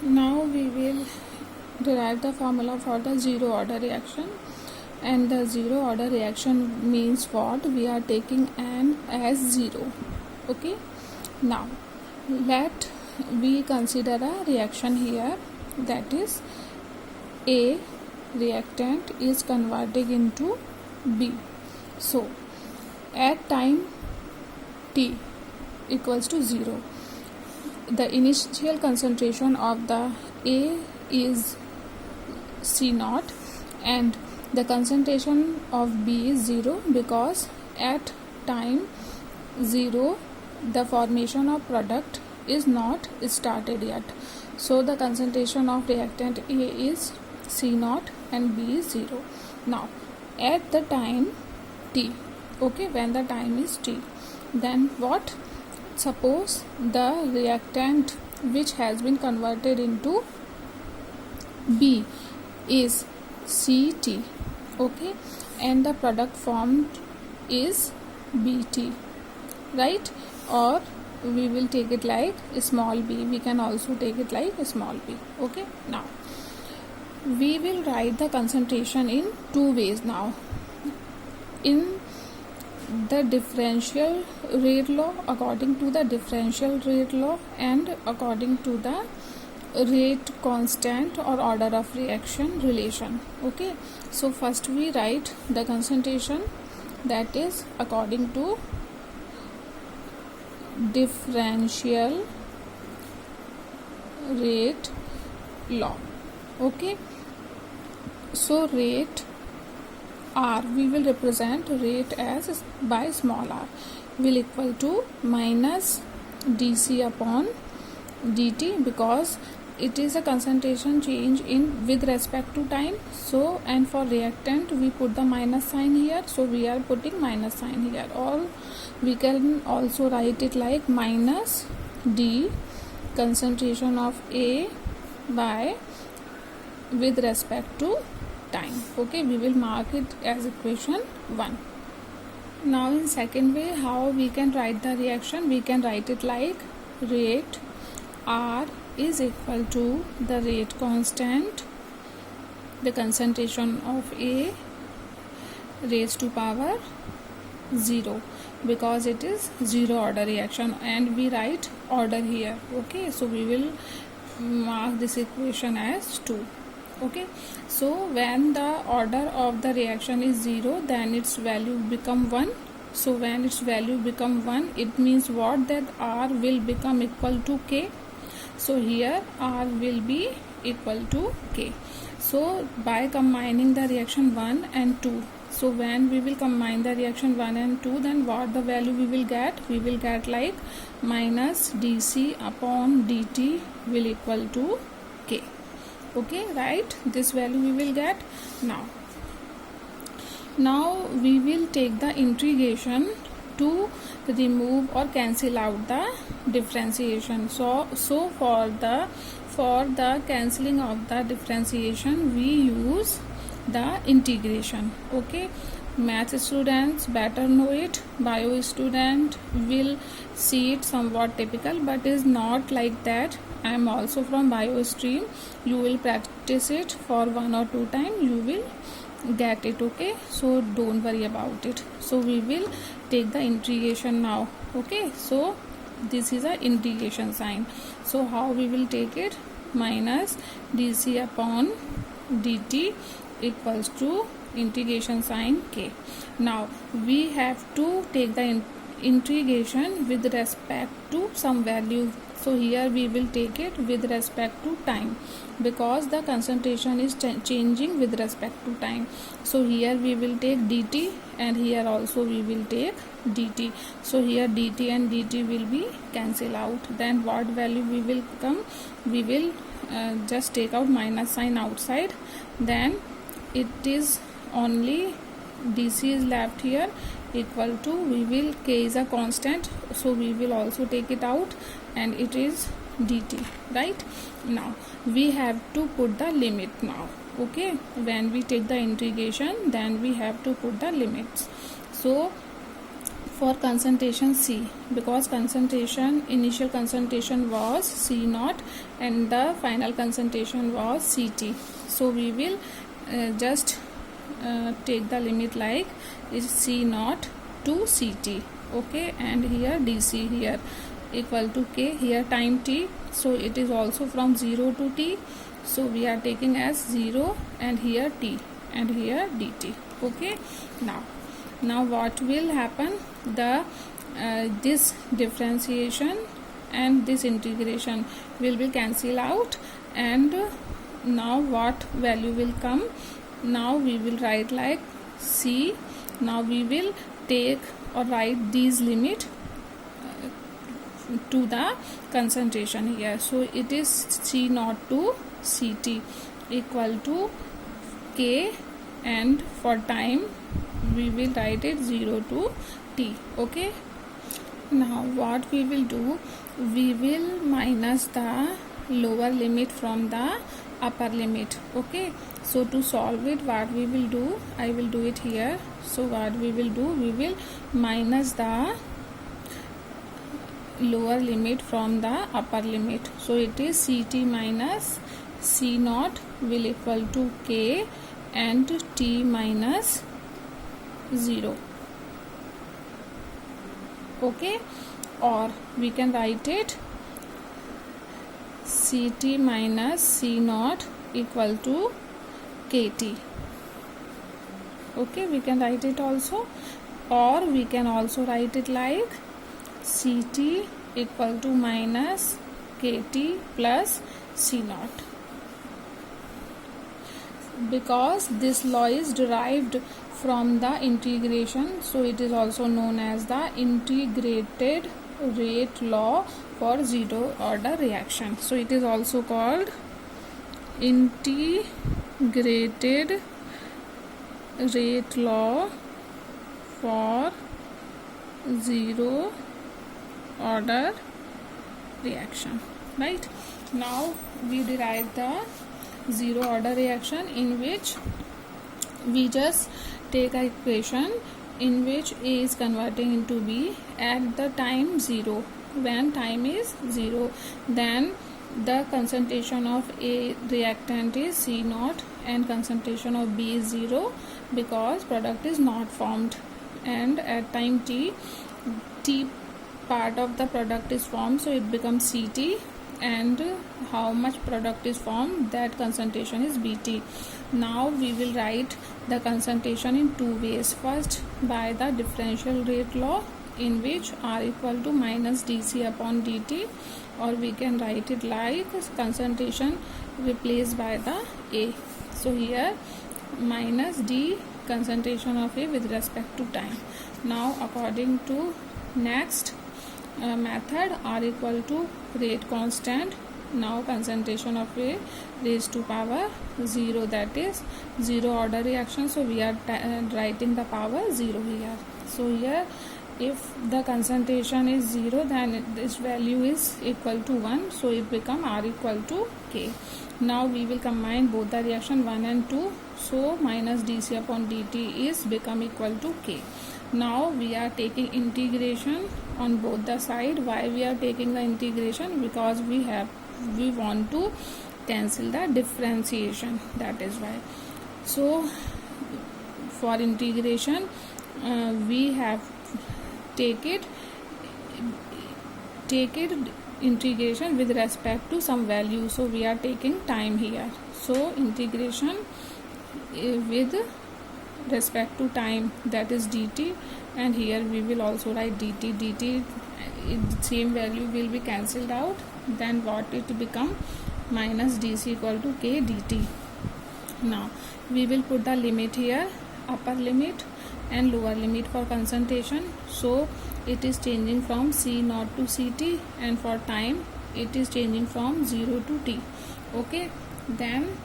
Now we will derive the formula for the zero order reaction. And the zero order reaction means what? We are taking n as 0. Okay. Now let we consider a reaction here, that is A reactant is converting into B. So at time t equals to 0, the initial concentration of the A is C0 and the concentration of B is 0, because at time 0 the formation of product is not started yet. So the concentration of reactant A is C0 and B is 0. Now at the time t, okay, when the time is t, then what? Suppose the reactant which has been converted into B is Ct, okay, and the product formed is Bt, right? Or we will take it like small b, we can also take it like small b. Okay, now we will write the concentration in two ways. Now in the differential rate law, according to the differential rate law, and according to the rate constant or order of reaction relation. Okay, so first we write the concentration, that is according to differential rate law. Okay, so rate r, we will represent rate as by small r, will equal to minus dc upon dt, because it is a concentration change in with respect to time. So and for reactant we put the minus sign here, so we are putting minus sign here. Or we can also write it like minus d concentration of A by with respect to time. Okay, we will mark it as equation 1. Now in second way, how we can write the reaction? We can write it like rate R is equal to the rate constant, the concentration of A raised to power 0, because it is zero order reaction, and we write order here. Okay, so we will mark this equation as 2. Okay, so when the order of the reaction is 0, then its value become 1. So when its value become 1, it means what? That R will become equal to K. So here R will be equal to K. So by combining the reaction 1 and 2, so when we will combine the reaction 1 and 2, then what the value we will get? We will get like minus dc upon dt will equal to K. Okay, right? This value we will get. Now we will take the integration to remove or cancel out the differentiation. So for the cancelling of the differentiation, we use the integration. Okay, math students better know it, bio student will see it somewhat typical, but is not like that. I am also from bio stream. You will practice it for 1 or 2 times, you will get it. Okay, so don't worry about it. So we will take the integration now. Okay, so this is a integration sign. So how we will take it? Minus dc upon dt equals to integration sign K. Now we have to take the integration with respect to some value. So here we will take it with respect to time, because the concentration is changing with respect to time. So here we will take dt, and here also we will take dt. So here dt and dt will be cancel out. Then what value we will come? We will just take out minus sign outside. Then it is only dc is left here equal to, we will, k is a constant, so we will also take it out, and it is dt, right? Now we have to put the limit now. Okay, when we take the integration, then we have to put the limits. So for concentration C, because initial concentration was C naught and the final concentration was CT. So we will just take the limit like is C naught to CT, okay, and here DC here equal to K, here time T, so it is also from 0 to T, so we are taking as 0 and here T and here dt, okay. Now what will happen, the this differentiation and this integration will be cancel out, and now what value will come, now we will write like C, now we will take or write these limit to the concentration here, so it is C naught to CT equal to K, and for time we will write it 0 to T, okay. Now what we will do, we will minus the lower limit from the upper limit, okay. So to solve it, what we will do, I will do it here. So what we will do, we will minus the lower limit from the upper limit, so it is CT minus C naught will equal to K and T minus 0, okay, or we can write it CT minus C naught equal to KT, okay, we can write it also, or we can also write it like CT equal to minus KT plus C naught, because this law is derived from the integration, so it is also known as the integrated rate law for zero order reaction. So it is also called integrated rate law for zero order reaction, right. Now we derive the zero order reaction, in which we just take an equation in which A is converting into B at the time 0. When time is 0, then the concentration of A reactant is C naught and concentration of B is 0, because product is not formed, and at time T part of the product is formed, so it becomes CT, and how much product is formed, that concentration is BT. Now we will write the concentration in two ways. First, by the differential rate law, in which R equal to minus dC upon dt, or we can write it like concentration replaced by the A. So here minus D concentration of A with respect to time. Now according to next method, R equal to rate constant, now concentration of A raised to power 0, that is zero order reaction, so we are writing the power 0 here. So here if the concentration is 0, then this value is equal to 1, so it become R equal to K. Now we will combine both the reaction 1 and 2, so minus dC upon dt is become equal to K. Now we are taking integration on both the side. Why we are taking the integration? Because we want to cancel the differentiation, that is why. So for integration we have take it integration with respect to some value, so we are taking time here. So integration with respect to time, that is dt, and here we will also write dt, same value will be cancelled out, then what it become, minus dc equal to k dt. Now we will put the limit here, upper limit and lower limit for concentration, so it is changing from C naught to CT, and for time it is changing from 0 to T, okay. Then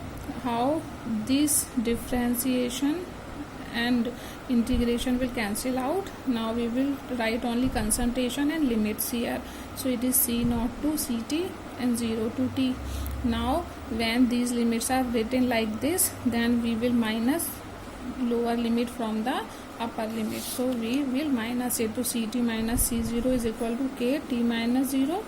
how this differentiation and integration will cancel out, now we will write only concentration and limits here, so it is C naught to CT and 0 to T. Now when these limits are written like this, then we will minus lower limit from the upper limit. So we will minus it. To Ct minus C0 is equal to Kt minus 0,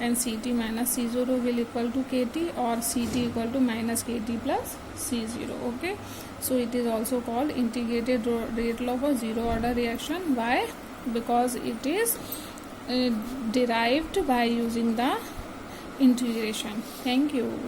and Ct minus C0 will equal to Kt, or Ct equal to minus Kt plus C0. Okay, so it is also called integrated rate law for zero order reaction. Why? Because it is derived by using the integration. Thank you.